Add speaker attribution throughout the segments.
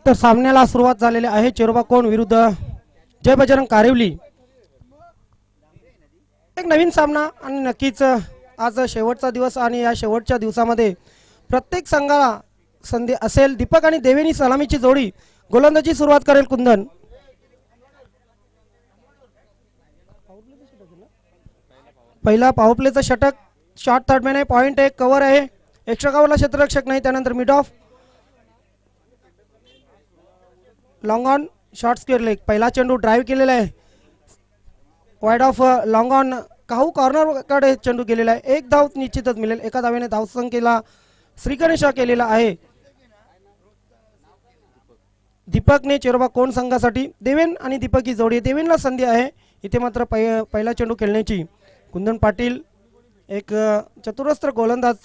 Speaker 1: तर सामन्याला सुरुवात झालेली आहे. चेरोबा कोण विरुद्ध जय बजरंग कारिवली. एक नवीन सामना आणि नक्कीच आज शेवटचा दिवस आणि या शेवटच्या दिवसामध्ये प्रत्येक संघाला संधी असेल. दीपक आणि देवेनी सलामीची जोडी गोलंदाजी सुरुवात करेल कुंदन. पहिला पॉवर प्लेचं षटक. शॉर्ट थर्डमॅन आहे. पॉइंट एक कव्हर आहे. एक्स्ट्रा कव्हरला क्षेत्ररक्षक नाही. त्यानंतर mid of long on short square leg. पहिला चेंडू ड्राईव्ह केलेला आहे. वाईड ऑफ लॉंग ऑन काहू कॉर्नरकडे चेंडू गेलेला आहे. एक धाव निश्चितच मिळेल. एका धावेने धावसंख्येला श्रीगणेश केलेला आहे. दीपकने चेरोबा कोण संघासाठी देवेन आणि दीपक ही जोडी. देवेनला संधी आहे इथे मात्र पहिला चेंडू खेळण्याची. कुंदन पाटील एक चतुरस्त्र गोलंदाज,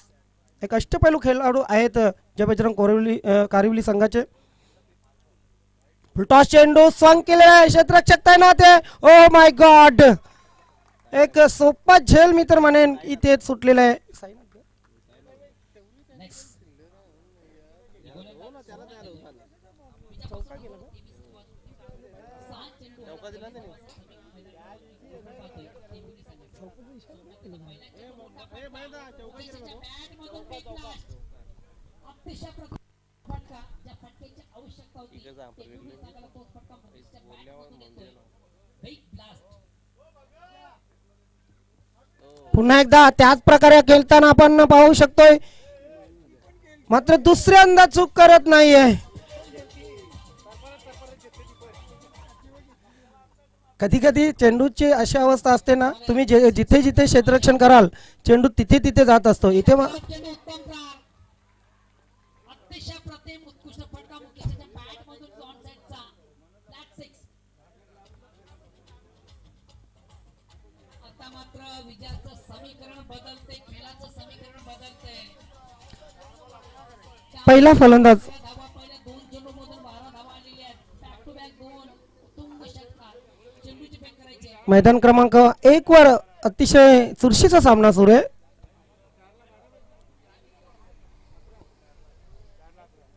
Speaker 1: एक अष्टपैलू खेळाडू आहेत जय बजरंग कारिवली संघाचे. फुलटॉस चेंडू स्वांग केलेला आहे. क्षेत्ररक्षक तैनात आहे. ओ माय गॉड, एक सोपा झेल मी तर म्हणेन इथे सुटलेला आहे. पुन्हा एकदा त्याच प्रकारे खेळताना आपण पाहू शकतोय, मात्र दुसऱ्यांदा चूक करत नाहीये. कधी कधी चेंडूची अशी अवस्था असते ना, तुम्ही जिथे जिथे क्षेत्ररक्षण कराल चेंडू तिथे तिथे जात असतो. इथे पहिला फलंदाज मैदान क्रमांक 1 वर अतिशय चुरशीचा सामना सुरू आहे.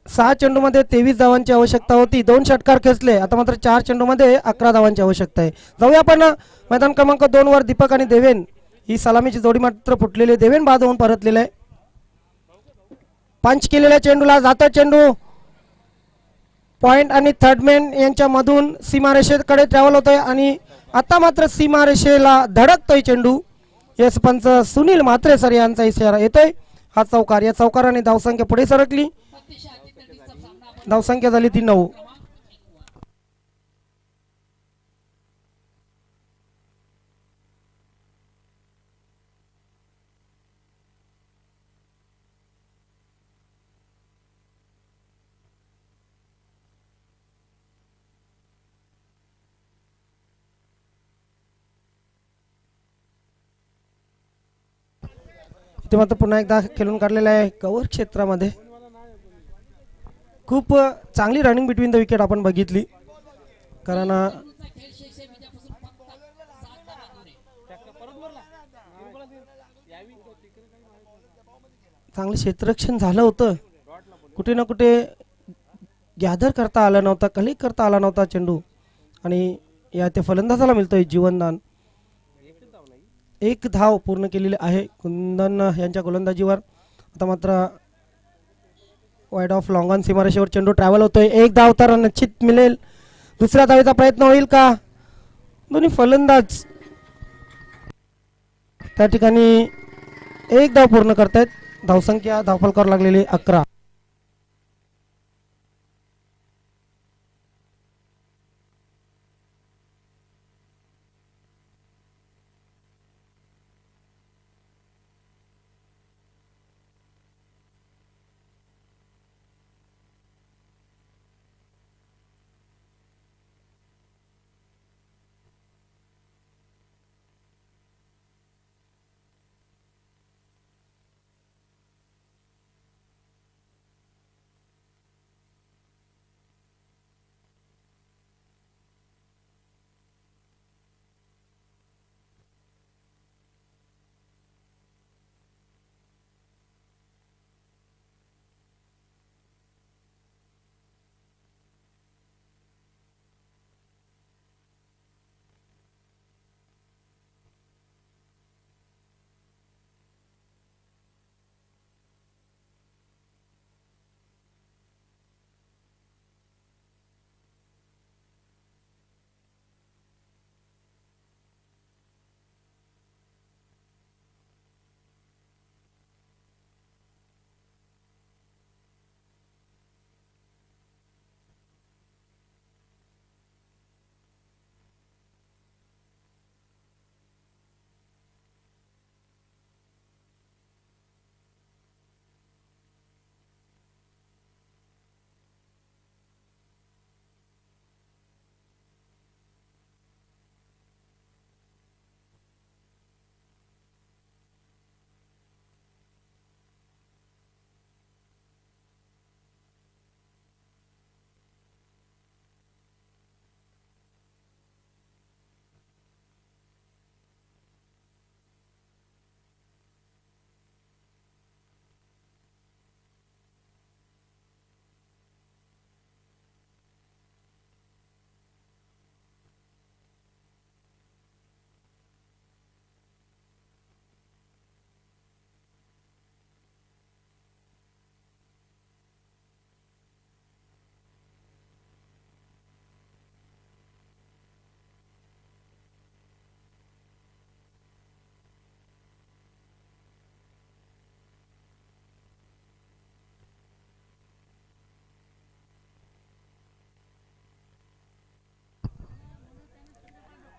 Speaker 1: 6 चेंडूमध्ये 23 धावांची आवश्यकता होती. 2 षटकार खेचले. आता मात्र 4 चेंडूमध्ये 11 धावांची आवश्यकता आहे. जाऊया आपण मैदान क्रमांक 2 वर. दीपक आणि देवेन ही सलामीची जोडी मात्र फुटलेली. देवेन बाद होऊन परतलेला आहे. पंच केलेल्या चेंडूला जातो चेंडू पॉइंट आणि थर्डमॅन यांच्या मधून सीमारेषेकडे ट्रॅव्हल होतोय आणि आता मात्र सीमारेषेला धडकतोय चेंडू. यस पंच सुनील म्हात्रे सर यांचा इशारा येतोय. हा चौकार, या चौकाराने धावसंख्या पुढे सरकली. धावसंख्या झाली ती 9. इथे मात्र पुन्हा एकदा खेळून काढलेला आहे कव्हर क्षेत्रामध्ये. खूप चांगली रनिंग बिटवीन द विकेट आपण बघितली. कारण चांगलं क्षेत्ररक्षण झालं होतं. कुठे ना कुठे गॅदर करता आला नव्हता, कलेक्ट करता आला नव्हता चेंडू आणि या ते फलंदाजाला मिळतोय जीवनदान. 1 धाव पूर्ण केलेली आहे कुंदन यांच्या गोलंदाजीवर. आता मात्र वाईड ऑफ लॉंग ऑन सीमारेषेवर चेंडू ट्रॅव्हल होतोय. 1 धाव तर निश्चित मिळेल. दुसऱ्या धावेचा प्रयत्न होईल का? दोन्ही फलंदाज त्या ठिकाणी 1 धाव पूर्ण करतायत. धावसंख्या धावफलकावर लागलेली 11.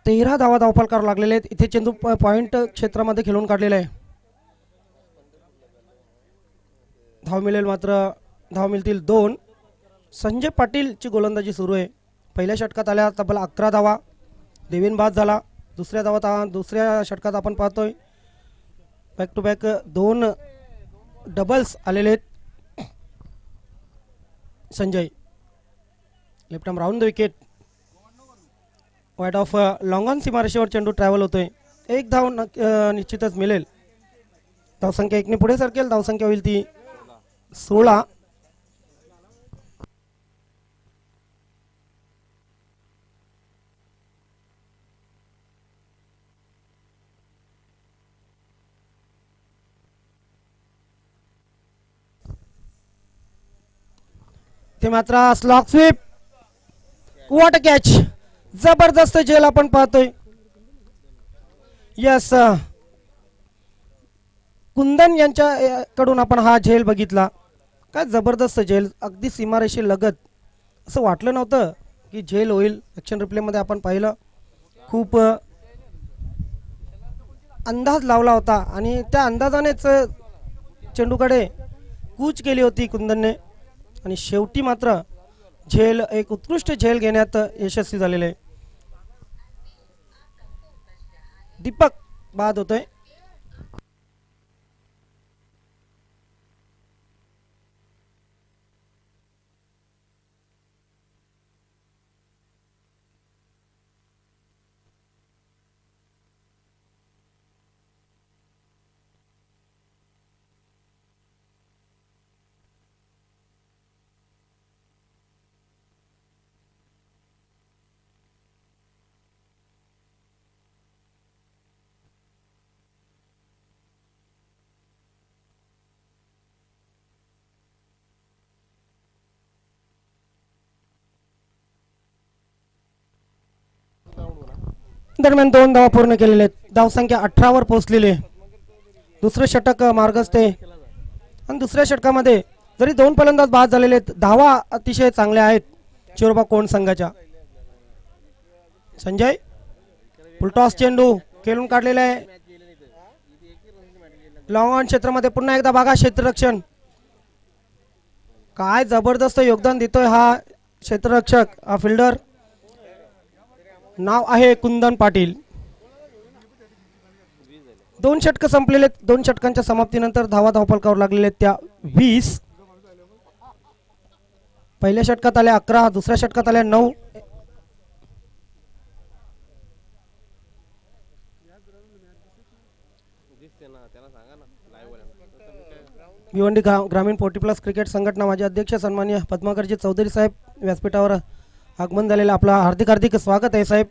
Speaker 1: 13 धावा धावफलकावर लागलेले आहेत. इथे चेंडू पॉइंट क्षेत्रामध्ये खेळून काढलेला आहे. धाव मिळेल मात्र धाव मिळतील 2. संजय पाटीलची गोलंदाजी सुरू आहे. पहिल्या षटकात आल्या तब्बल 11 धावा. देवीन बाद झाला. दुसऱ्या षटकात आपण पाहतोय बॅक टू बॅक 2 डबल्स आलेले आहेत. Sanjay left arm round the wicket. Wide of long on सीमारेषेवर चेंडू ट्रॅव्हल होतोय. 1 धाव निश्चितच मिळेल. धावसंख्या 1 ने पुढे सरकेल. धावसंख्या होईल ती 16. ते मात्र slog sweep. What a catch. जबरदस्त झेल आपण पाहतोय. यस, कुंदन यांच्याकडून आपण हा झेल बघितला. काय जबरदस्त झेल. अगदी सीमारेषे लगत. असं वाटलं नव्हतं की झेल होईल. ॲक्शन रिप्लेमध्ये आपण पाहिलं. खूप अंदाज लावला होता आणि त्या अंदाजानेच चेंडूकडे कूच केली होती कुंदनने आणि शेवटी मात्र झेल एक उत्कृष्ट झेल घेण्यात यशस्वी झालेले आहे. दीपक बाद होतोय. दरम्यान 2 धावा पूर्ण केलेले आहेत. धावसंख्या 18 वर पोहोचलेली आहे. दुसरं षटक मार्गस्थ आहे आणि दुसऱ्या षटकामध्ये जरी 2 फलंदाज बाद झालेले आहेत, धावा अतिशय चांगल्या आहेत चिरोबा कोण संघाच्या. संजय फुलटॉस चेंडू खेळून काढलेला आहे. लॉंग ऑन क्षेत्रामध्ये पुन्हा एकदा बघा क्षेत्ररक्षण. काय जबरदस्त योगदान देतोय हा क्षेत्ररक्षक, हा फिल्डर. नाव आहे कुंदन पाटील. 2 षटक संपलेले. 2 षटकांच्या समाप्तीनंतर धावा धावफलकावर लागलेले त्या 20. पहिल्या षटकात आल्या 11. दुसऱ्या षटकात आल्या 9. भिवंडी ग्रामीण 40+ क्रिकेट संघटना माजी अध्यक्ष सन्माननीय पद्माकरजी चौधरी साहेब व्यासपीठावर आगमन झालेलं आपला हार्दिक हार्दिक स्वागत आहे साहेब.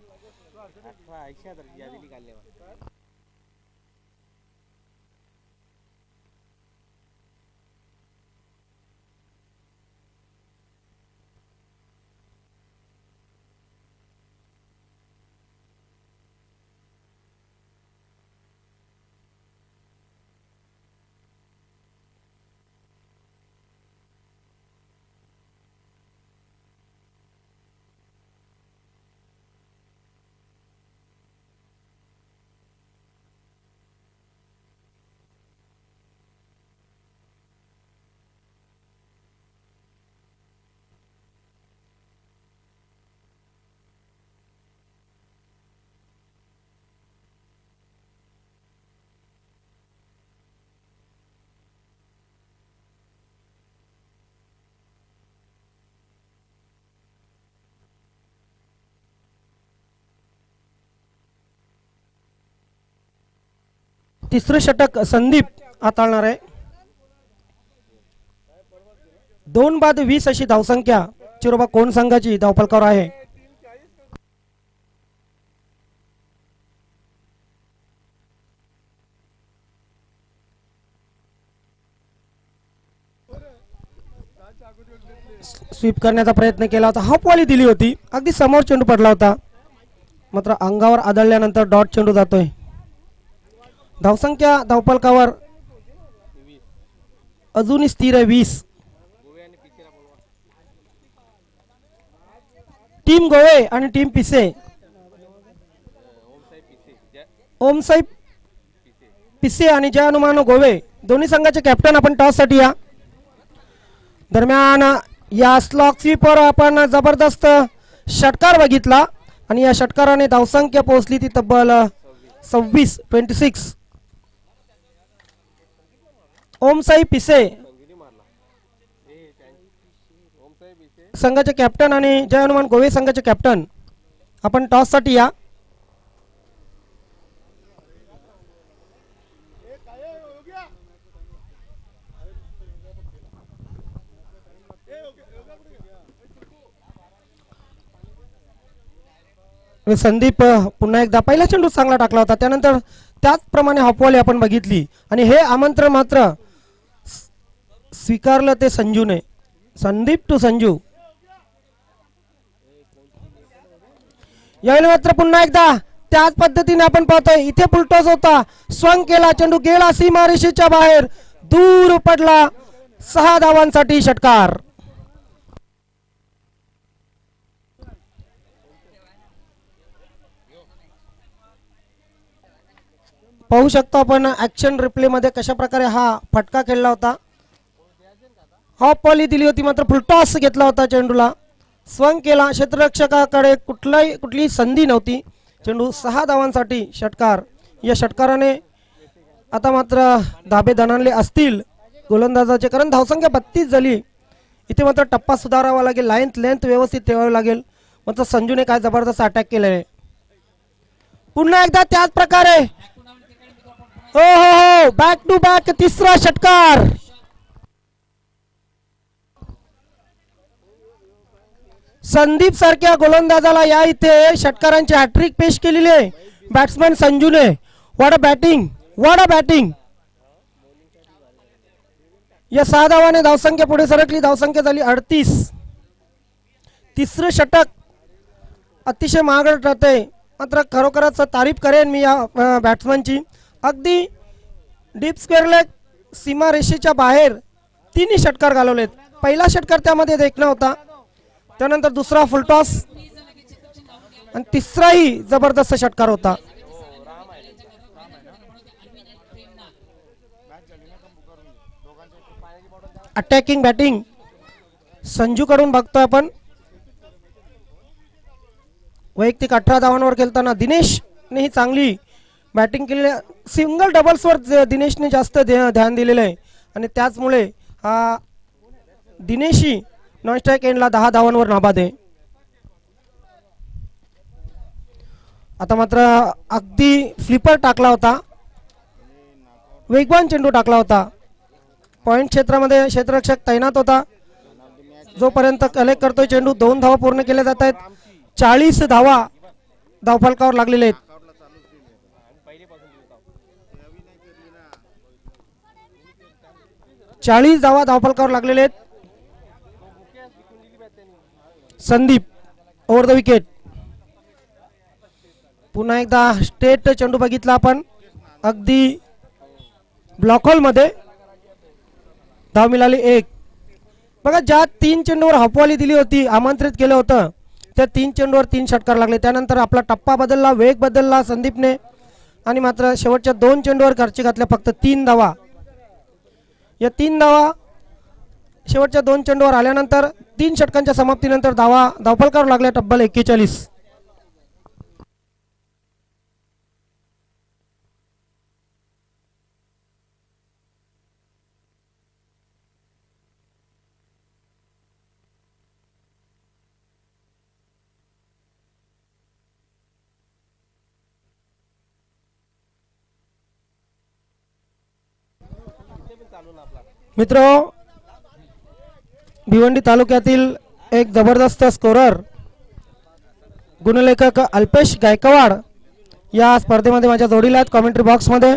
Speaker 1: तिसरं षटक संदीप हाताळणार आहे. 2 बाद 20 अशी धावसंख्या चिरोबा कोण संघाची धावफलकावर आहे. स्वीप करण्याचा प्रयत्न केला होता. हाफवाली दिली होती. अगदी समोर चेंडू पडला होता. मात्र अंगावर आदळल्यानंतर डॉट चेंडू जातोय. धावसंख्या धावफलकावर अजूनही स्थिर आहे 20. टीम गोवे आणि टीम पिसे ओमसाई पिसे आणि जय हनुमान गोवे दोन्ही संघाचे कॅप्टन आपण टॉससाठी या. दरम्यान या स्लॉक स्वीपर आपण जबरदस्त षटकार बघितला आणि या षटकाराने धावसंख्या पोहोचली ती तब्बल 26. ओमसाई पिसे संघाचे कॅप्टन आणि जय हनुमान गोवे संघाचे कॅप्टन आपण टॉससाठी या. संदीप पुन्हा एकदा पहिला चेंडू चांगला टाकला होता, त्यानंतर त्याचप्रमाणे हॉपवॉली आपण बघितली आणि हे आमंत्रण मात्र स्वीकारलं ते संजूने. संदीप टू संजू. यावेळी मात्र पुन्हा एकदा त्याच पद्धतीने आपण पाहतोय इथे फुलटॉस होता, स्वंग केला, चेंडू गेला सीमारेषेच्या बाहेर, दूर पडला. 6 धावांसाठी षटकार. पाहू शकतो आपण ऍक्शन रिप्ले मध्ये कशा प्रकारे हा फटका खेळला होता. हॉप बॉली दिली होती मात्र फुलटॉस घेतला होता, चेंडूला स्वंग केला, क्षेत्ररक्षकाकडे कुठलीही संधी नव्हती. चेंडू 6 धावांसाठी षटकार. या षटकाराने आता मात्र धाबे दणाणले असतील गोलंदाजाचे, कारण धावसंख्या 32 झाली. इथे मात्र टप्पा सुधारावा लागेल, लेंथ व्यवस्थित ठेवावी लागेल. मात्र संजूने काय जबरदस्त अटॅक केलाय. पुन्हा एकदा त्याच प्रकारे हो हो हो बॅक टू बॅक तिसरा षटकार. संदीप सारख्या गोलंदाजाला या इथे षटकारांची हॅट्रिक पेश केलेली आहे बॅट्समॅन संजूने. What a batting. या 6 धावाने धावसंख्या पुढे सरकली, धावसंख्या झाली 38. तिसरं षटक अतिशय महागडं ठरतंय. मात्र खरोखरच तारीफ करेन मी या बॅट्समॅनची. अगदी डीप स्क्वेअर लेग सीमारेषेच्या बाहेर 3 षटकार घालवलेत. पहिला षटकार त्यामध्ये देखणं होता, त्यानंतर दुसरा फुलटॉस आणि तिसराही जबरदस्त षटकार होता. अटॅकिंग बॅटिंग संजू कडून बघतोय आपण. वैयक्तिक 18 धावांवर खेळताना दिनेशने ही चांगली बॅटिंग केलेली. सिंगल डबल्सवर दिनेशने जास्त ध्यान दिलेलं आहे आणि त्याचमुळे हा दिनेशही नॉन स्ट्राईक एंडला 10 धावांवर नाबाद आहे. आता मात्र अगदी फ्लिपर टाकला होता, वेगवान चेंडू टाकला होता. पॉइंट क्षेत्रामध्ये क्षेत्ररक्षक तैनात होता. जोपर्यंत कलेक्ट करतोय चेंडू 2 धावा पूर्ण केल्या जात आहेत. 40 धावा धावफलकावर लागलेले आहेत. 40 धावा धावफलकावर लागलेले आहेत. Sandeep over the wicket. पुन्हा एकदा स्ट्रेट चेंडू बघितला आपण, अगदी ब्लॉक होल मध्ये. धाव मिळाली 1. बघा ज्या 3 चेंडूवर हॉपवाली दिली होती, आमंत्रित केलं होतं, त्या 3 चेंडूवर 3 षटकार लागले. त्यानंतर आपला टप्पा बदलला, वेग बदलला संदीपने आणि मात्र शेवटच्या 2 चेंडूवर खर्ची घातल्या फक्त 3 धावा. या 3 धावा शेवटच्या 2 चेंडूवर आल्यानंतर 3 षटकांच्या समाप्तीनंतर धावफलकावर लागल्या तब्बल 41. मित्र, भिवंडी तालुक्यातील एक जबरदस्त स्कोरर गुणलेखक अल्पेश गायकवाड या स्पर्धेमध्ये माझ्या जोडीला आहेत कॉमेंट्री बॉक्समध्ये.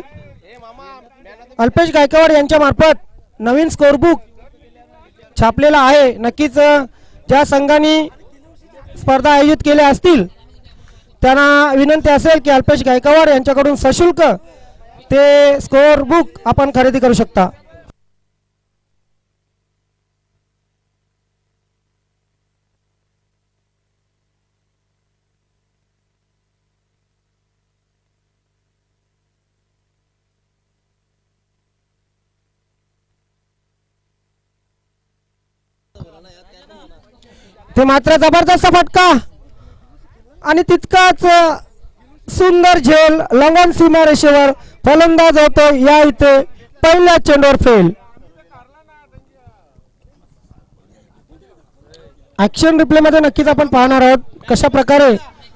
Speaker 1: अल्पेश गायकवाड यांच्या मार्फत नवीन स्कोरबुक छापलेला आहे. नक्कीच ज्या संघांनी स्पर्धा आयोजित केल्या असतील त्यांना विनंती असेल की अल्पेश गायकवाड यांच्याकडून सशुल्क ते स्कोरबुक आपण खरेदी करू शकता. ते मात्र जबरदस्त फटका आणि तितकाच सुंदर झेल लंगन सीमारेषेवर फलंदाज होतो. या इथे पहिल्या चेंडूवर फेल. ऍक्शन रिप्ले मध्ये नक्कीच आपण पाहणार आहोत कशा प्रकारे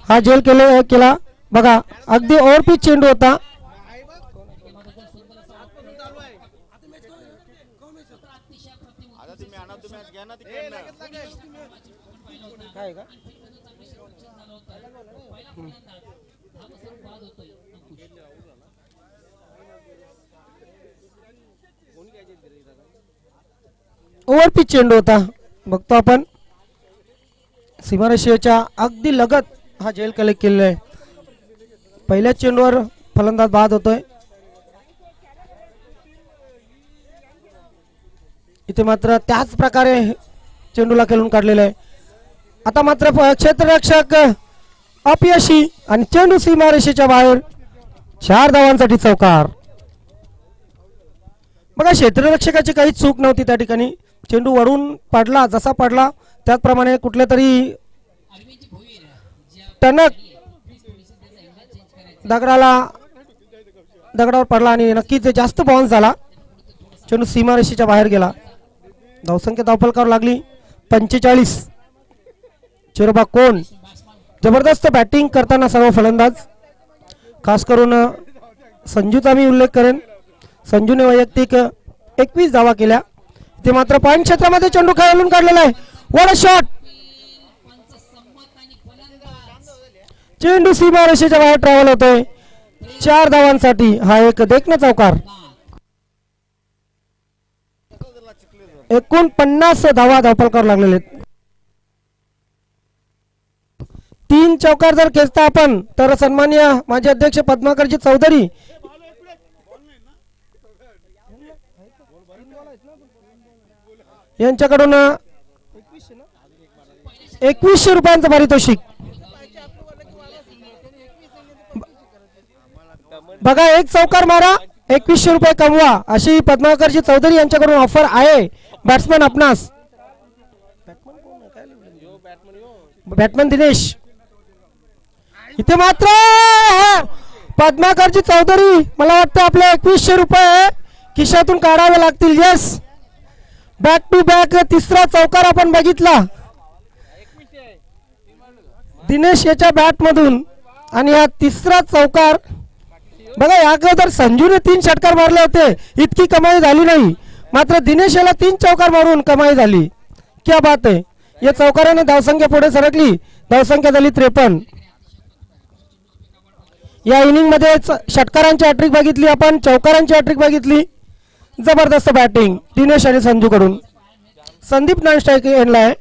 Speaker 1: हा झेल केला. बघा अगदी ओव्हरपिच चेंडू होता. ओव्हरपिच चेंडू होता. बघतो आपण सीमारेषेच्या अगदी लगत हा झेल कलेक्ट केलेला आहे. पहिल्या चेंडूवर फलंदाज बाद होतोय. इथे मात्र त्याच प्रकारे चेंडूला खेळून काढलेला आहे. आता मात्र क्षेत्ररक्षक अपयशी आणि चेंडू सीमारेषेच्या बाहेर. 4 धावांसाठी चौकार. बघा क्षेत्ररक्षकाची काही चूक नव्हती त्या ठिकाणी. चेंडू वळून पडला जसा पडला त्याचप्रमाणे कुठल्या तरी टणक दगडावर पडला आणि नक्कीच जास्त बाउन्स झाला. चेंडू सीमारेषेच्या बाहेर गेला. धावसंख्या धावफलकावर लागली 45. चिरोबा कोण जबरदस्त बॅटिंग करताना सर्व फलंदाज, खास करून संजूचा मी उल्लेख करेन. संजूने वैयक्तिक 21 धावा केल्या. ते मात्र पॉइंट क्षेत्रामध्ये चेंडू खेळून काढलेला आहे. What a shot. चेंडू सीमारेषेच्या बाहेर ट्रॅव्हल होतोय. 4 धावांसाठी हा एक देखणा चौकार. एकूण 50 धावा धावफलकावर लागलेले आहेत. 3 चौकार जर खेचता आपण तर सन्माननीय माजी अध्यक्ष पद्माकरजी चौधरी यांच्याकडून 2100 रुपयांचं पारितोषिक. बघा एक चौकार मारा 2100 रुपये कमवा अशी पद्माकरजी चौधरी यांच्याकडून ऑफर आहे. बॅट्समन आपणास बॅट्समन दिनेश. इथे मात्र पद्माकरजी चौधरी मला वाटतं आपले 2100 रुपये खिशातून काढावे लागतील. येस बॅक टू बॅक तिसरा चौकार आपण बघितला दिनेश याच्या बॅट मधून आणि हा तिसरा चौकार. बघा या अगोदर संजूने 3 षटकार मारले होते, इतकी कमाई झाली नाही. मात्र दिनेश याला 3 चौकार मारून कमाई झाली. क्या बात आहे. या चौकाराने धावसंख्या पुढे सरकली. धावसंख्या झाली 53. या इनिंग मध्ये षटकारांची हॅट्रिक बघितली आपण, चौकारांची हॅट्रिक बघितली. जबरदस्त बॅटिंग दिनेश आणि संजू कडून. संदीप नॉन स्ट्राइक एंडला आहे.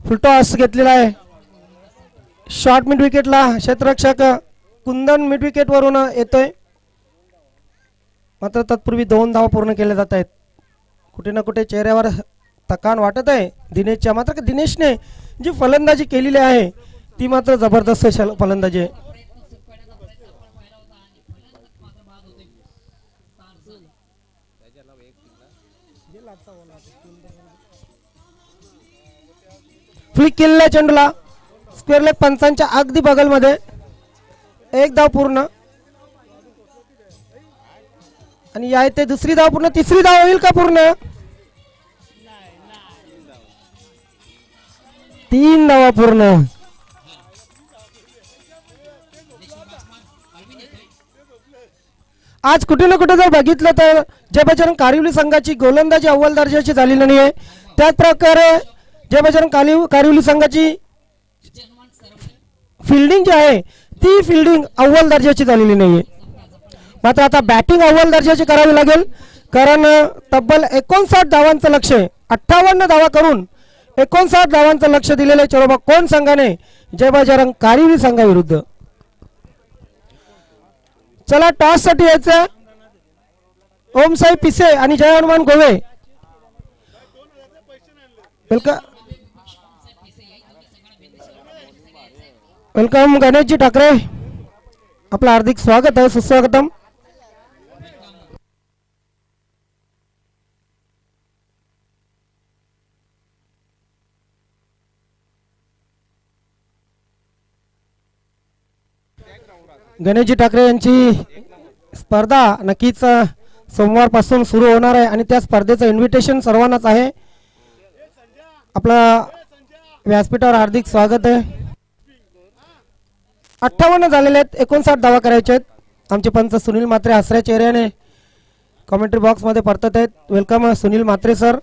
Speaker 1: फुलटॉस घेतलेला आहे. शॉर्ट मिड विकेटला क्षेत्ररक्षक कुंदन मिड विकेट वरून येतोय. मात्र तत्पूर्वी 2 धावा पूर्ण केल्या जात आहेत. कुठे ना कुठे चेहऱ्यावर थकान वाटत आहे दिनेशच्या. मात्र दिनेशने जी फलंदाजी केलेली आहे ती मात्र जबरदस्त फलंदाजी आहे. फ्लिक केलेल्या चेंडूला स्क्वेअर लेग पंचांच्या अगदी बगलमध्ये. 1 धाव पूर्ण आणि या इथे दुसरी धाव पूर्ण. तिसरी धाव होईल का पूर्ण. 3 धावा पूर्ण. आज कुठे ना कुठे जर बघितलं तर जय बजरंग कारिवली संघाची गोलंदाजी अव्वल दर्जाची झालेली नाही आहे. त्याच प्रकारे जय बजरंग कारिवली संघाची फिल्डिंग जी आहे ती फिल्डिंग अव्वल दर्जाची झालेली नाहीये. मात्र आता बॅटिंग अव्वल दर्जाची करावी लागेल कारण तब्बल 59 धावांचं लक्ष्य 58 धावा करून 59 धावांचं लक्ष दिलेले चिरोबा कोण संघाने जय बजरंग कारिवली संघाविरुद्ध. चला टॉस साठी यायचं. ओमसाई पिसे आणि जय हनुमान गोवे. वेलकम गणेशजी ठाकरे, आपलं हार्दिक स्वागत आहे, सुस्वागतम. गणेशजी ठाकरे यांची स्पर्धा नक्कीच सोमवारपासून सुरू होणार आहे आणि त्या स्पर्धेचं इन्व्हिटेशन सर्वांनाच आहे. आपला व्यासपीठावर हार्दिक स्वागत आहे. 58 झालेले आहेत, 59 धावा करायचे आहेत. आमचे पंच सुनील म्हात्रे हसऱ्या चेहऱ्याने कॉमेंट्री बॉक्समध्ये परतत आहेत. Welcome Sunil Mhatre sir.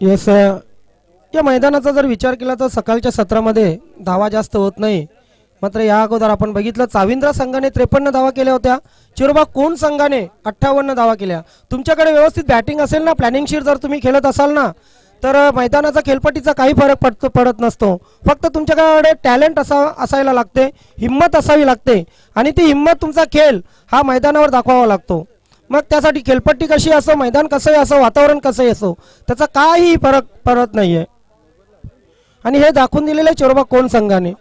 Speaker 1: Yes, या मैदानाचा जर विचार केला तर सकाळच्या सत्रामध्ये धावा जास्त होत नाही. मात्र या अगोदर आपण बघितलं चाविंद्र संघाने 53 धावा केल्या होत्या. चिरोबा कोण संघाने 58 धावा केल्या. तुमच्याकडे व्यवस्थित बॅटिंग असेल ना, प्लॅनिंग शीट जर तुम्ही खेळत असाल ना, तर मैदानाचा खेळपट्टीचा काही फरक पडत नसतो. फक्त तुमच्याकडे टॅलेंट असायला लागते, हिंमत असावी लागते आणि ती हिंमत तुमचा खेळ हा मैदानावर दाखवावा लागतो. मग त्यासाठी खेळपट्टी कशी असो, मैदान कसंही असो, वातावरण कसंही असो, त्याचा काही फरक पडत नाहीये आणि हे दाखवून दिलेलं आहे चिरोबा कोण संघाने.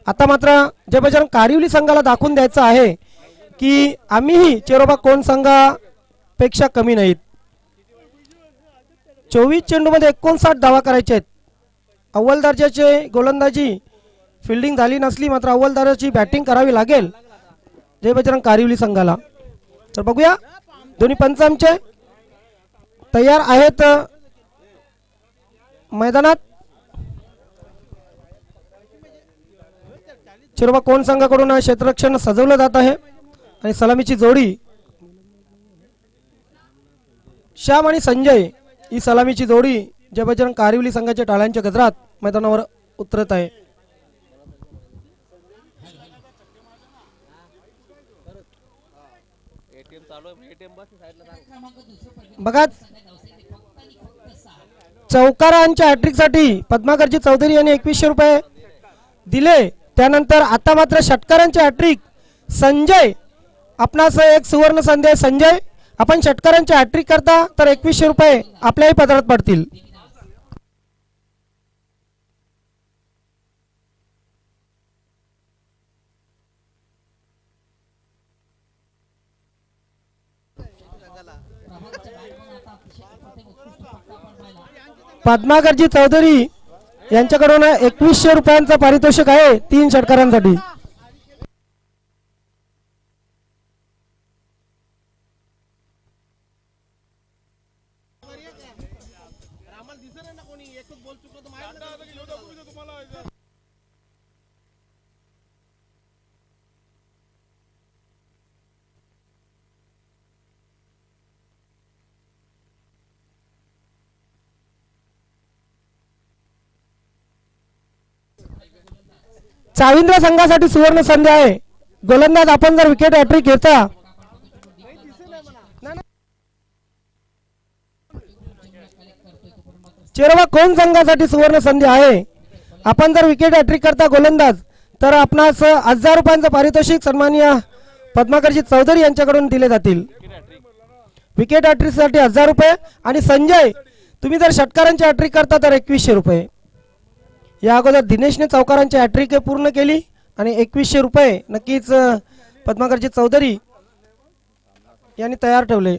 Speaker 1: आता मात्र जय बजरंग कारिवली संघाला दाखवून द्यायचं आहे की आम्हीही चिरोबा कोण संघापेक्षा कमी नाहीत. 24 चेंडूमध्ये 59 धावा करायचे आहेत. अव्वल दर्जाचे गोलंदाजी फिल्डिंग झाली नसली मात्र अव्वल दर्जाची बॅटिंग करावी लागेल जय बजरंग कारिवली संघाला. तर बघूया दोन्ही पंच आमचे तयार आहेत मैदानात. चिरोबा कोण संघाकडून क्षेत्ररक्षण सजवलं जात आहे आणि सलामीची जोडी श्याम आणि संजय ही सलामीची जोडी जय बजरंग कारिवली संघाच्या टाळ्यांच्या गजरात मैदानावर उतरत आहे. बघा चौकारांच्या हॅट्रिक साठी पद्माकरजी चौधरी यांनी 2100 रुपये दिले. त्यानंतर आता मात्र षटकारांचे हॅट्रिक संजय, आपणास एक सुवर्ण संधी आहे संजय, आपण षटकारांचे हॅट्रिक करता तर 2100 रुपये आपल्याही पदरात पडतील. पद्माकरजी चौधरी यांच्याकडून 2100 रुपयांचं पारितोषिक आहे 3 षटकारांसाठी. चाविंद्र संघासाठी सुवर्ण संधी आहे. गोलंदाज आपण जर विकेट हॅट्रिक घेता चेरवा कोण संघासाठी सुवर्ण संधी आहे. आपण जर विकेट हॅट्रिक करता गोलंदाज तर आपणास 1000 रुपयांचं पारितोषिक सन्माननीय पद्माकरजी चौधरी यांच्याकडून दिले जातील. विकेट हॅट्रिक साठी 1000 रुपये आणि संजय तुम्ही जर षटकारांची हॅट्रिक करता तर 2100 रुपये. या अगोदर दिनेशने चौकारांची हॅट्रिक पूर्ण केली आणि 2100 रुपये नक्कीच पद्माकरजी चौधरी यांनी तयार ठेवले.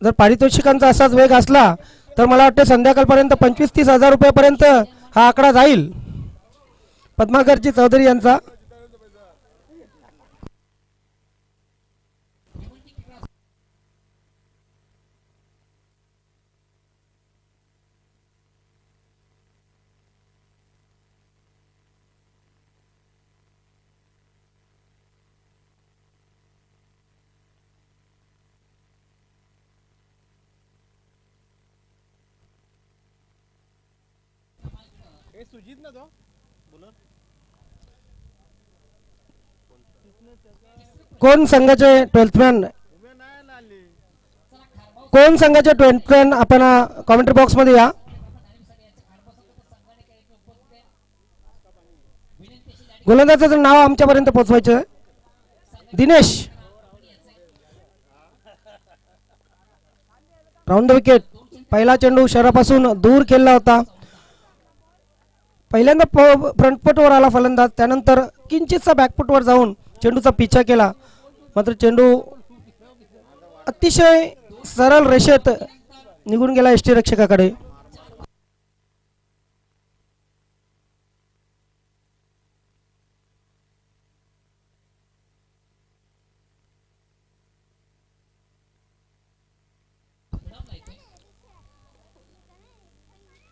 Speaker 1: जर पारितोषिकांचा असाच वेग असला तर मला वाटतं संध्याकाळपर्यंत 25-30 हजार रुपयापर्यंत हा आकडा जाईल पद्माकरजी चौधरी यांचा. कोण संघाचे 12th मॅन कोण संघाचे 12th मॅन आपण कॉमेंट्री बॉक्स मध्ये या. गोलंदाजाचं नाव आमच्यापर्यंत पोहोचवायचं. Dinesh round the wicket. पहिला चेंडू शहरापासून दूर खेळला होता. पहिल्यांदा फ्रंटफुटवर आला फलंदाज, त्यानंतर किंचितसा बॅकफुटवर जाऊन चेंडूचा पिछा केला. मात्र चेंडू अतिशय सरळ रेषेत निघून गेला यष्टीरक्षकाकडे.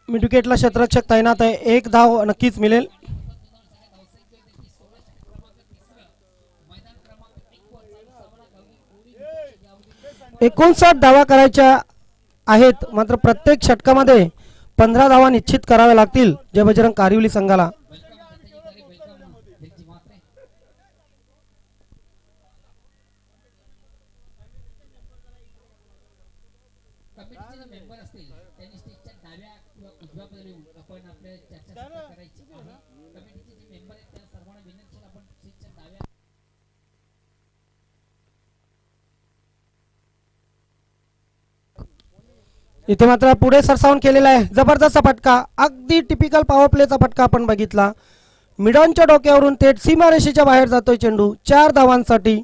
Speaker 1: मिड विकेटला क्षेत्ररक्षक तैनात आहे. 1 धाव नक्कीच मिळेल. एकोणसाठ धावा करायच्या आहेत. मात्र प्रत्येक षटकामध्ये 15 धावा निश्चित कराव्या लागतील जय बजरंग कारिवली संघाला. इथे मात्र पुढे सरसावून केलेला आहे. जबरदस्त फटका, अगदी टिपिकल पॉवर प्लेचा फटका आपण बघितला. मिडॉनच्या डोक्यावरून थेट सीमारेषेच्या बाहेर जातोय चेंडू. 4 धावांसाठी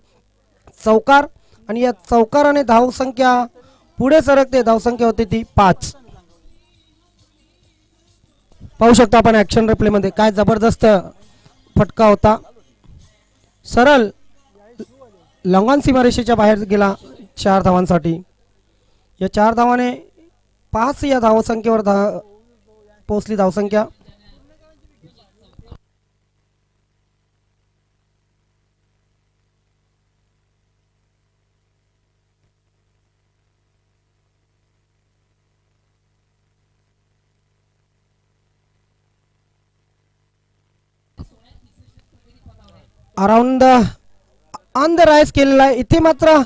Speaker 1: चौकार आणि या चौकाराने धावसंख्या पुढे सरकते. धावसंख्या होती ती 5. पाहू शकतो आपण ऍक्शन रिप्ले मध्ये काय जबरदस्त फटका होता. सरळ लॉंगॉन सीमारेषेच्या बाहेर गेला 4 धावांसाठी. या 4 धावाने 5 या धावसंख्येवर पोहोचली धावसंख्या. अराउंड ऑन द राईज केलेला आहे. इथे मात्र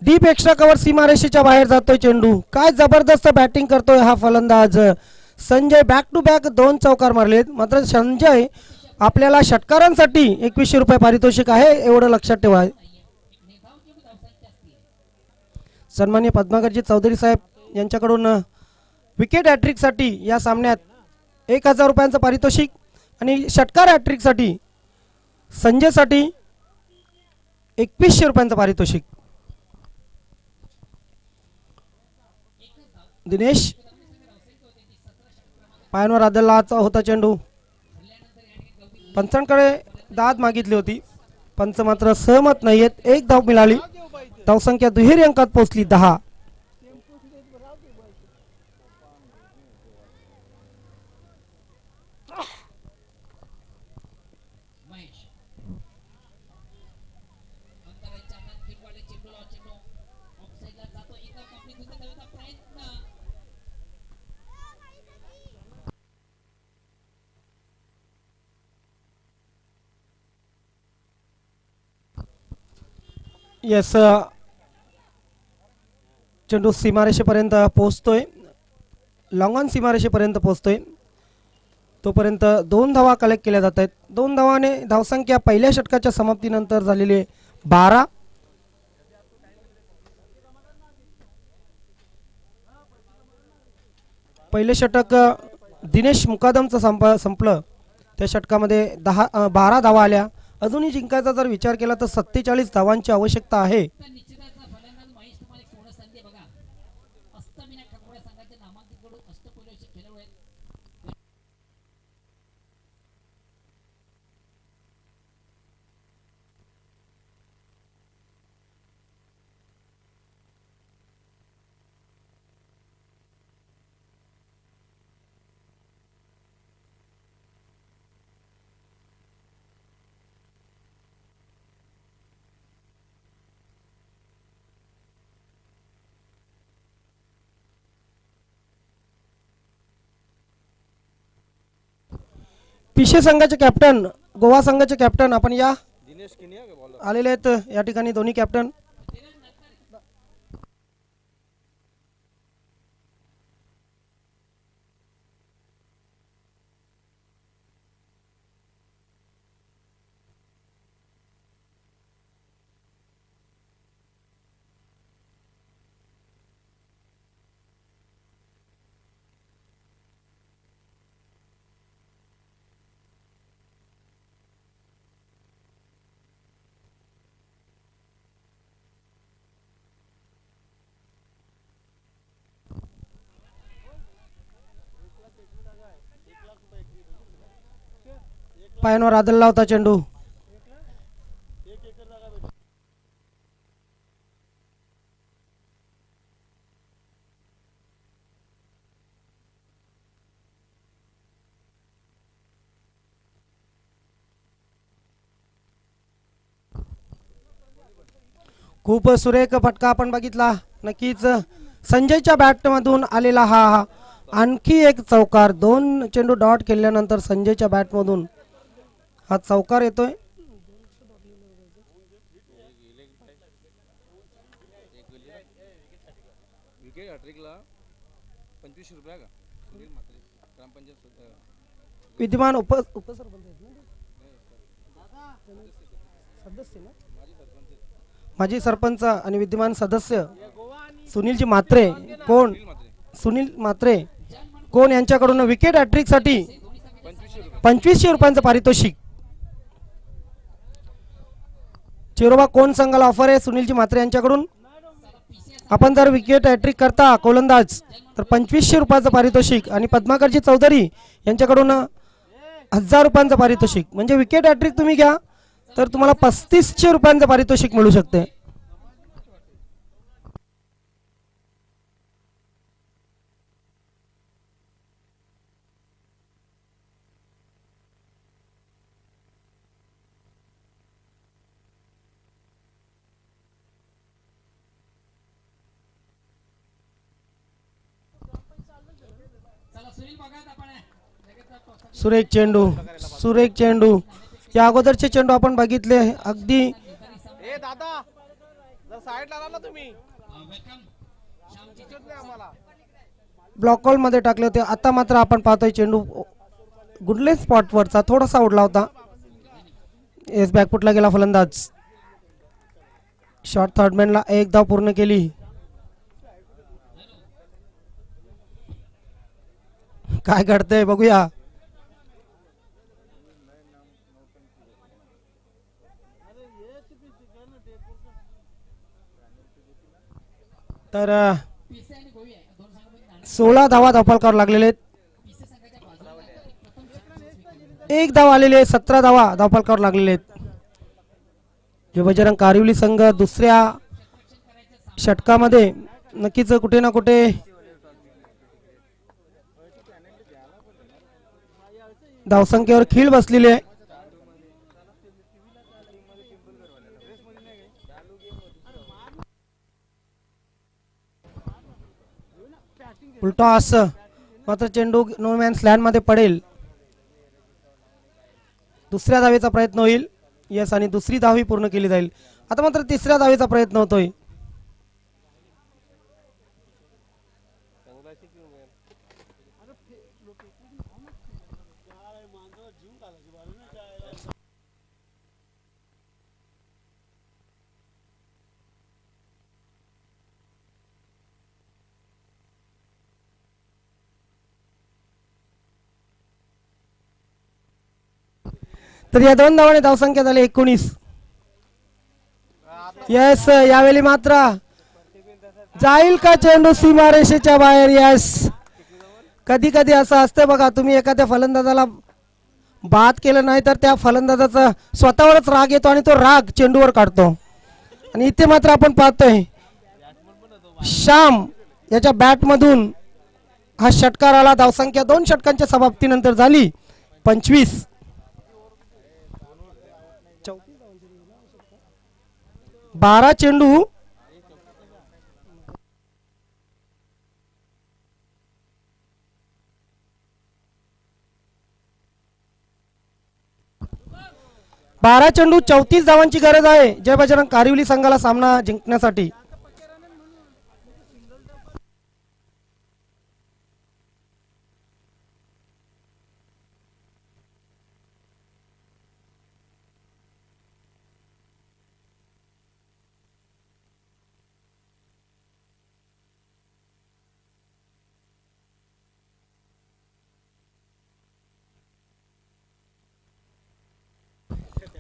Speaker 1: डीप एक्स्ट्रा कव्हर सीमारेषेच्या बाहेर जातोय चेंडू. काय जबरदस्त बॅटिंग करतोय हा फलंदाज संजय. बॅक टू बॅक 2 चौकार मारलेत. मात्र संजय आपल्याला षटकारांसाठी 2100 रुपये पारितोषिक आहे एवढं लक्षात ठेवा. सन्माननीय पद्माकरजी चौधरी साहेब यांच्याकडून विकेट हॅट्रिक साठी या सामन्यात 1000 रुपयांचं पारितोषिक आणि षटकार हॅट्रिक साठी संजय साठी 2100 रुपयांचं पारितोषिक. दिनेश पायांवर आदळला होता चेंडू. पंचांकडे दाद मागितली होती. पंच मात्र सहमत नाहीयेत. 1 धाव मिळाली. धावसंख्या दुहेरी अंकात पोहोचली 10. येस, चेंडू सीमारेषेपर्यंत पोहोचतोय, लॉंग ऑन सीमारेषेपर्यंत पोहोचतोय. तोपर्यंत 2 धावा कलेक्ट केल्या जात आहेत. 2 धावाने धावसंख्या पहिल्या षटकाच्या समाप्तीनंतर झालेली आहे 12. पहिले षटक दिनेश मुकादमचं संपलं. त्या षटकामध्ये 12 धावा आल्या. अजूनही जिंकायचा जर विचार केला तर 47 धावांची आवश्यकता आहे. पिशे संघाचे कॅप्टन, गोवा संघाचे कॅप्टन आपण या आलेले आहेत या ठिकाणी दोन्ही कॅप्टन. पायांवर आदळला होता चेंडू. खूप सुरेख फटका आपण बघितला. नक्कीच संजयच्या बॅटमधून आलेला हा आणखी एक चौकार. 2 चेंडू डॉट केल्यानंतर संजयच्या बॅटमधून हा चौकार येतोय. विद्यमान माजी सरपंच आणि विद्यमान सदस्य सुनीलजी म्हात्रे कोण यांच्याकडून विकेट हॅट्रिक साठी 2500 रुपयांचं पारितोषिक. चिरोबा कोण संघाला ऑफर आहे सुनीलजी म्हात्रे यांच्याकडून. आपण जर विकेट हॅट्रिक करता गोलंदाज तर 2500 रुपयाचं पारितोषिक आणि पद्माकरजी चौधरी यांच्याकडून 1000 रुपयांचं पारितोषिक. म्हणजे विकेट हॅट्रिक तुम्ही घ्या तर तुम्हाला 3500 रुपयांचं पारितोषिक मिळू शकते. सुरेख चेंडू या अगोदरचे चेंडू आपण बघितले अगदी ब्लॉक कॉल मध्ये टाकले होते. आता मात्र आपण पाहतोय चेंडू गुडले स्पॉट वरचा थोडासा उडला होता. एस बॅकफुटला गेला फलंदाज. शॉर्ट थर्डमॅनला 1 धाव पूर्ण केली. काय घडतंय बघूया. तर 16 धावा धावफलकावर लागलेले आहेत. 1 धाव आलेले आहे. 17 धावा धावफलकावर लागलेले आहेत. जे बजरंग कारिवली संघ दुसऱ्या षटकामध्ये नक्कीच कुठे ना कुठे धावसंख्येवर खीळ बसलेली आहे. टॉस मात्र चेंडू नो मॅन्स लँड मध्ये पडेल. दुसऱ्या धावेचा प्रयत्न होईल. यस आणि दुसरी धाव ही पूर्ण केली जाईल. आता मात्र तिसऱ्या धावेचा प्रयत्न होतोय. तर या 2 धावाने धावसंख्या झाली 19. यस, यावेळी मात्र जाईल का चेंडू सीमारेषेच्या बाहेर. यस, कधी कधी असं असतं बघा, तुम्ही एखाद्या फलंदाजाला बाद केलं नाही तर त्या फलंदाजाचा स्वतःवरच राग येतो आणि तो राग चेंडूवर काढतो. आणि इथे मात्र आपण पाहतोय श्याम याच्या बॅटमधून हा षटकार आला. धावसंख्या 2 षटकांच्या समाप्तीनंतर झाली 25. 12 चेंडू 34 धावांची गरज आहे जय बजरंग कारिवली संघाला सामना जिंकण्यासाठी.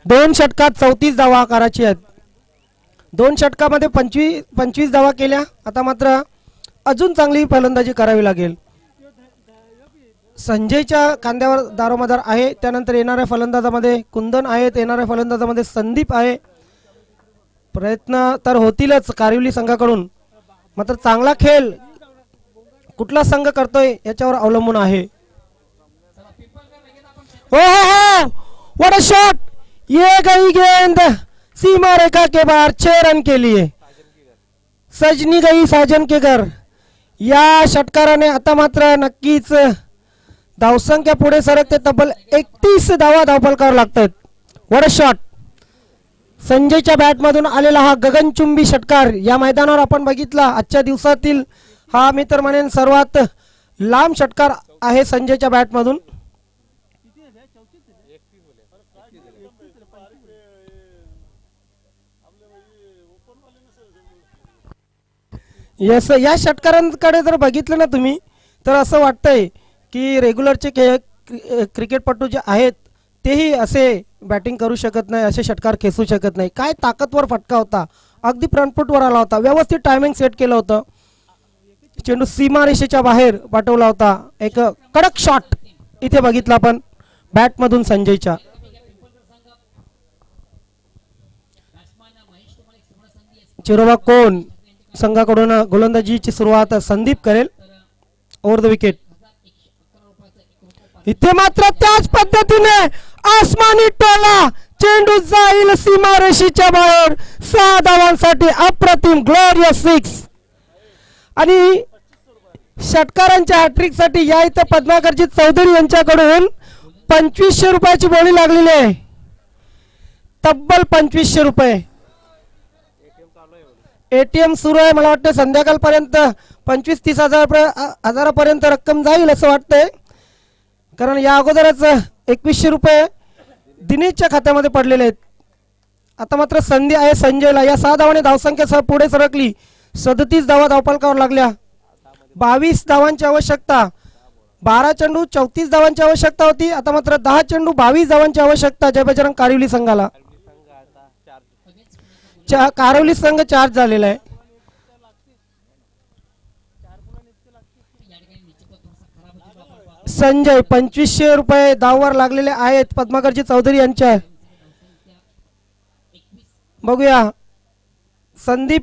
Speaker 1: दोन षटकात 34 धावा करायची आहेत. 2 षटकामध्ये 25 धावा केल्या. आता मात्र अजून चांगली फलंदाजी करावी लागेल. संजयच्या खांद्यावर दारोमदार आहे. त्यानंतर येणाऱ्या फलंदाजामध्ये कुंदन आहेत, येणाऱ्या फलंदाजामध्ये संदीप आहे. प्रयत्न तर होतीलच कारिवली संघाकडून, मात्र चांगला खेळ कुठला संघ करतोय याच्यावर अवलंबून आहे. हो हो हो, व्हाट अ शॉट, ये गई गेंद सीमा रेखा के बाहर, 6 रन के लिए. सजनी गई साजन के घर. या षटकाराने आता मात्र नक्कीच धावसंख्या पुढे सरकते. तब्बल 31 धावा धावफलकावर लागतात. What a shot. संजयच्या बॅटमधून आलेला हा गगनचुंबी षटकार या मैदानावर आपण बघितला. आजच्या दिवसातील हा मी तर म्हणेन सर्वात लांब षटकार आहे संजयच्या बॅटमधून. यस, या षटकारांकडे जर बघितलं ना तुम्ही तर असं वाटतंय की रेग्युलरचे क्रिकेटपटू जे आहेत तेही असे बॅटिंग करू शकत नाही, असे षटकार खेचू शकत नाही. काय ताकदवर फटका होता, अगदी फ्रंटफुटवर आला होता, व्यवस्थित टायमिंग सेट केलं होतं. चेंडू सीमारेषेच्या बाहेर पाठवला होता. एक कडक शॉट इथे बघितला आपण बॅटमधून संजयच्या. चिरोबा कोण संघाकडून गोलंदाजीची सुरुवात संदीप करेल ओव्हर द विकेट. इथे मात्र त्याच पद्धतीने आसमानी टोला, चेंडू जाईल सीमारेषेच्या बाहेर. 6 धावांसाठी अप्रतिम ग्लोरियस 6. आणि षटकारांच्या हॅट्रिक साठी या इथं पद्माकरजी चौधरी यांच्याकडून 2500 रुपयाची बोली लागलेली आहे. तब्बल 2500 रुपये. एटीएम सुरू आहे. मला वाटतं संध्याकाळपर्यंत 25-30 हजारापर्यंत रक्कम जाईल असं वाटतंय, कारण या अगोदरच 2100 रुपये दिनेशच्या खात्यामध्ये पडलेले आहेत. आता मात्र संधी आहे संजयला. या 6 धावाने धावसंख्या पुढे सरकली. 37 धावा धावफलकावर लागल्या. 22 धावांची आवश्यकता. 12 चेंडू 34 धावांची आवश्यकता होती. आता मात्र 10 चेंडू 22 धावांची आवश्यकता जय बजरंग कारिवली संघाला. कारिवली संघ चार्ज झालेला आहे. संजय 2500 रुपये धाववर लागलेले आहेत पद्माकरजी चौधरी यांच्या. बघूया संदीप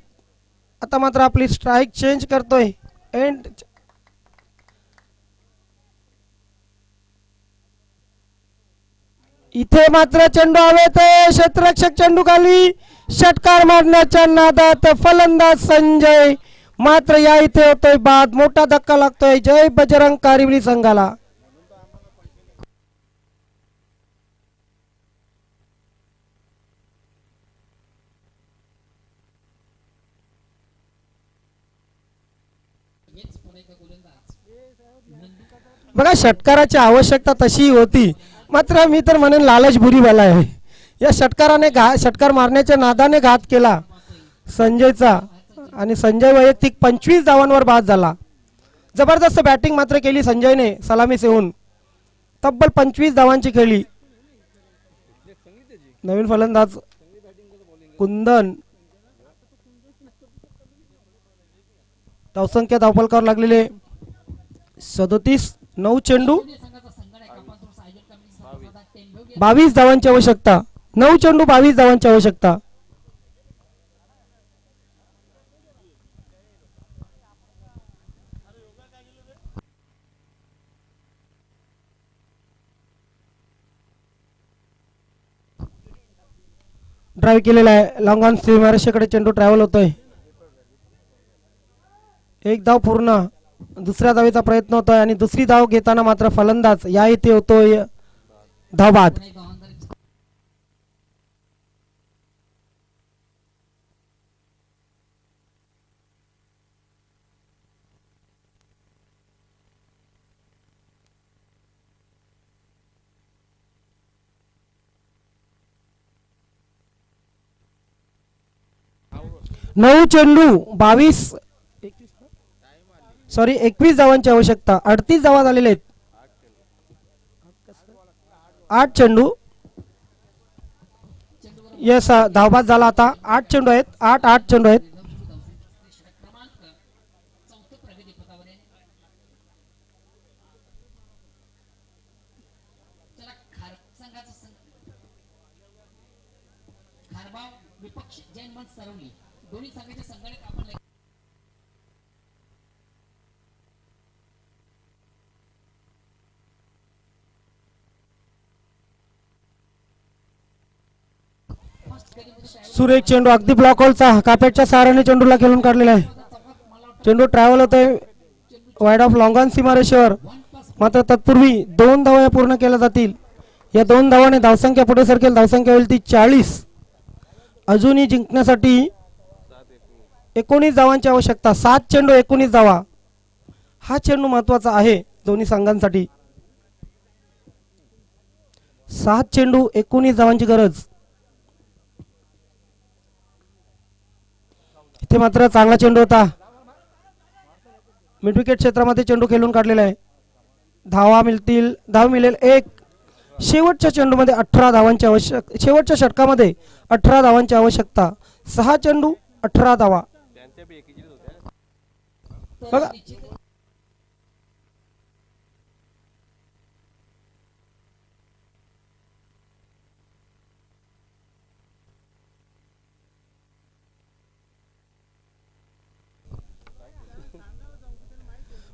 Speaker 1: आता मात्र आपली स्ट्राईक चेंज करतोय. एंड इथे मात्र चेंडू हवेत. क्षेत्ररक्षक चेंडू खाली. षटकार मारण्याच्या नादात फलंदाज संजय मात्र या इथे होतोय बाद. मोठा धक्का लागतोय जय बजरंग कारिवली संघाला. बघा षटकाराची आवश्यकता तशी होती, मात्र मी तर म्हणेन लालच बुरी बला आहे. या षटकाराने षटकार मारण्याच्या नादाने घात केला संजयचा आणि संजय वैयक्तिक 25 धावांवर बाद झाला. जबरदस्त बॅटिंग मात्र केली संजयने सलामी सेवून, तब्बल 25 धावांची खेळली. नवीन फलंदाज कुंदन, धावसंख्या धावफलकावर लागलेले 37. 9 चेंडू 22 धावांची आवश्यकता. 9 चेंडू 22 धावांची आवश्यकता. ड्राईव्ह केलेला आहे. लॉंग ऑन सीमारेषेकडे चेंडू ट्रॅव्हल होतोय. एक धाव पूर्ण. दुसऱ्या धावेचा प्रयत्न होतोय आणि दुसरी धाव घेताना मात्र फलंदाज या इथे होतोय धावबाद. नऊ चेंडू 21 धावांची आवश्यकता. 38 धावा झालेले आहेत. 8 चेंडू. येस, धावबाद झाला आता. 8 चेंडू आहेत. 8 चेंडू आहेत. सुरेख चेंडू अगदी ब्लॉक होलचा. कापेटच्या सहाऱ्याने चेंडूला खेळून काढलेला आहे. चेंडू ट्रॅव्हल होतोय वाईड ऑफ लॉंग ऑन सीमारेषेवर. मात्र तत्पूर्वी 2 धावा पूर्ण केल्या जातील. या 2 धावाने धावसंख्या पुढे सरकेल. धावसंख्या होईल ती 40. अजूनही जिंकण्यासाठी 19 धावांची आवश्यकता. 7 चेंडू 19 धावा. हा चेंडू महत्वाचा आहे दोन्ही संघांसाठी. 7 चेंडू 19 धावांची गरज. इथे मात्र चांगला चेंडू होता. मिड विकेट क्षेत्रामध्ये चेंडू खेळून काढलेला आहे. धाव मिळेल 1. शेवटच्या चेंडूमध्ये 18 धावांची आवश्यकता. शेवटच्या षटकामध्ये 18 धावांची आवश्यकता. 6 चेंडू 18 धावा. बघा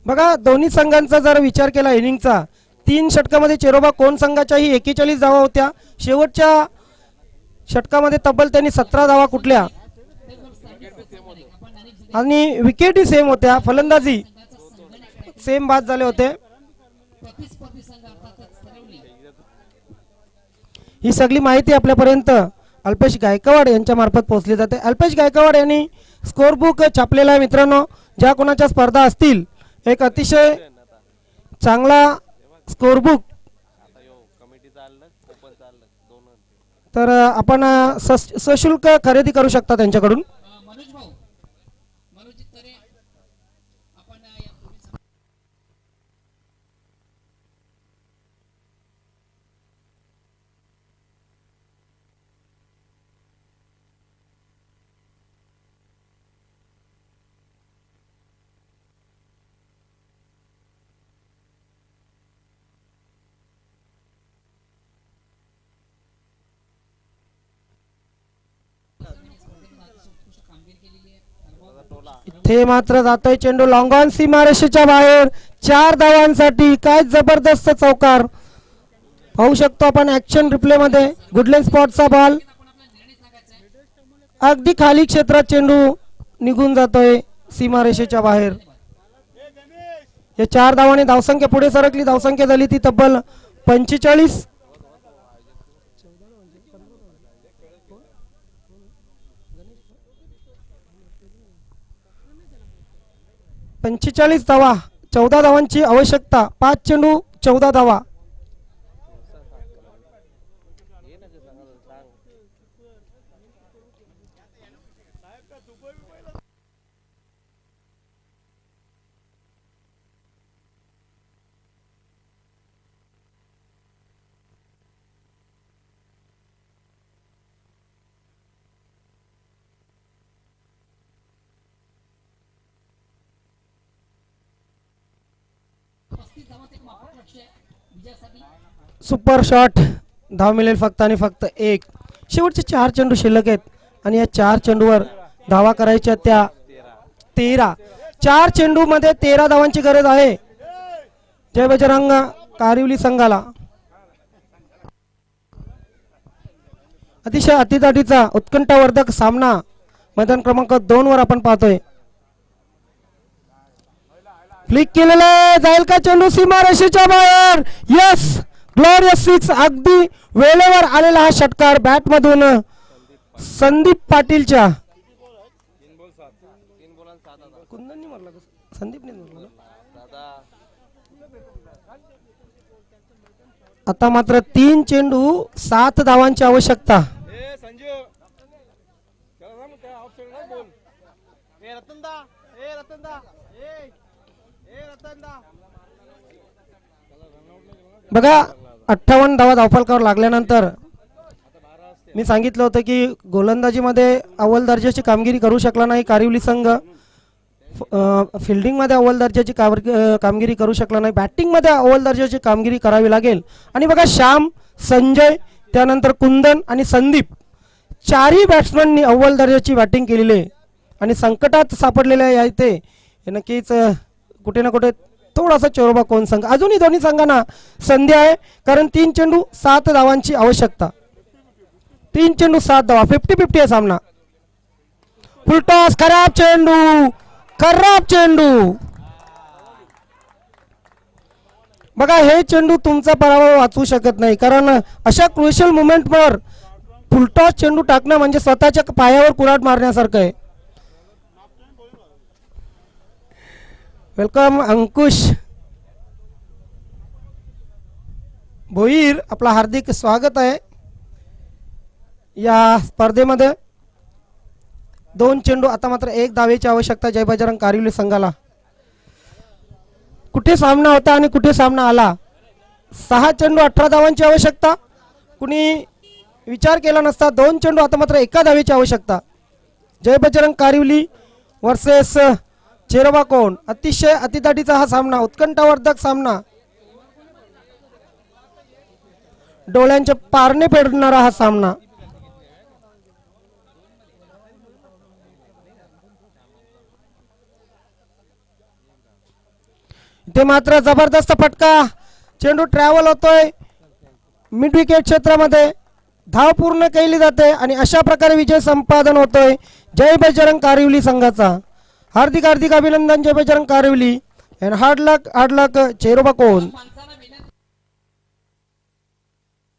Speaker 1: बघा दोन्ही संघांचा जर विचार केला इनिंगचा, 3 षटकामध्ये चेरोबा कोण संघाच्याही 41 धावा होत्या. शेवटच्या षटकामध्ये तब्बल त्यांनी 17 धावा कुठल्या आणि विकेटही सेम होत्या. फलंदाजी सेम बाद झाले होते. ही सगळी माहिती आपल्यापर्यंत अल्पेश गायकवाड यांच्या मार्फत पोहोचली जाते. अल्पेश गायकवाड यांनी स्कोर बुक छापलेला आहे मित्रांनो. ज्या कोणाच्या स्पर्धा असतील, एक अतिशय चांगला स्कोर बुक, तर आपण सशुल्क खरेदी करू शकता त्यांच्याकडून. इथे मात्र जातोय चेंडू लॉंग ऑन सीमारेषेच्या बाहेर. 4 धावांसाठी. काय जबरदस्त चौकार पाहू शकतो आपण ऍक्शन रिप्ले मध्ये. गुडलेन स्पॉटचा बॉल अगदी खाली क्षेत्रात चेंडू निघून जातोय सीमारेषेच्या बाहेर. या 4 धावांनी धावसंख्या पुढे सरकली. धावसंख्या झाली ती तब्बल 45. 45 धावा, 14 धावांची आवश्यकता. 5 चेंडू 14 धावा. Super shot. धाव मिळेल फक्त आणि फक्त एक. शेवटचे 4 चेंडू शिल्लक आहेत आणि या 4 चेंडूवर धावा करायच्या त्या 13. 4 चेंडू मध्ये 13 धावांची गरज आहे जय बजरंग कारिवली संघाला. अतिशय अतिदाटीचा उत्कंठावर्धक सामना मैदान क्रमांक 2 वर आपण पाहतोय. फ्लिक केलेला जाईल का चेंडू सीमारेषेच्या बाहेर. Yes, glorious 6. अगदी वेळेवर आलेला हा षटकार बॅट मधून संदीप पाटीलच्या. आता मात्र 3 चेंडू 7 धावांची आवश्यकता. बघा 58 धावा धावफलकावर लागल्यानंतर मी सांगितलं होतं की गोलंदाजीमध्ये अव्वल दर्जाची कामगिरी करू शकला नाही कारिवली संघ. फिल्डिंगमध्ये अव्वल दर्जाची कामगिरी करू शकला नाही. बॅटिंगमध्ये अव्वल दर्जाची कामगिरी करावी लागेल. आणि बघा श्याम, संजय, त्यानंतर कुंदन आणि संदीप 4ही बॅट्समननी अव्वल दर्जाची बॅटिंग केलेली आहे आणि संकटात सापडलेले आहे ते नक्कीच कुठे ना कुठे थोडासा चोरोबा कोण संघ. अजूनही दोन्ही संघांना संधी आहे कारण 3 चेंडू 7 धावांची आवश्यकता. 3 चेंडू 7 धावा. 50-50 आहे सामना. फुलटॉस. खराब चेंडू, खराब चेंडू. बघा हे चेंडू तुमचा पराभव वाचवू शकत नाही कारण अशा क्रुशियल मुमेंटवर फुलटॉस चेंडू टाकणं म्हणजे स्वतःच्या पायावर कुऱ्हाड मारण्यासारखं आहे. वेलकम अंकुश भोईर, आपला हार्दिक स्वागत आहे या स्पर्धेमध्ये. 2 चेंडू. आता मात्र 1 धावेची आवश्यकता जय बजरंग कारिवली संघाला. कुठे सामना होता आणि कुठे सामना आला. 6 चेंडू 18 धावांची आवश्यकता. कुणी विचार केला नसता. 2 चेंडू. आता मात्र 1 धावेची आवश्यकता. जय बजरंग कारिवली वर्सेस चेरोबा कोण. अतिशय अतिदाटीचा हा सामना, उत्कंठावर्धक सामना, डोळ्यांचे पारणे फेडणारा हा सामना. इथे मात्र जबरदस्त फटका. चेंडू ट्रॅव्हल होतोय मिड विकेट क्षेत्रामध्ये. धाव पूर्ण केली जाते आणि अशा प्रकारे विजय संपादन होतोय जय बजरंग कारिवली संघाचा. हार्दिक हार्दिक अभिनंदन जय Bajrang कारिवली. and hard luck Cheiraoba कोण.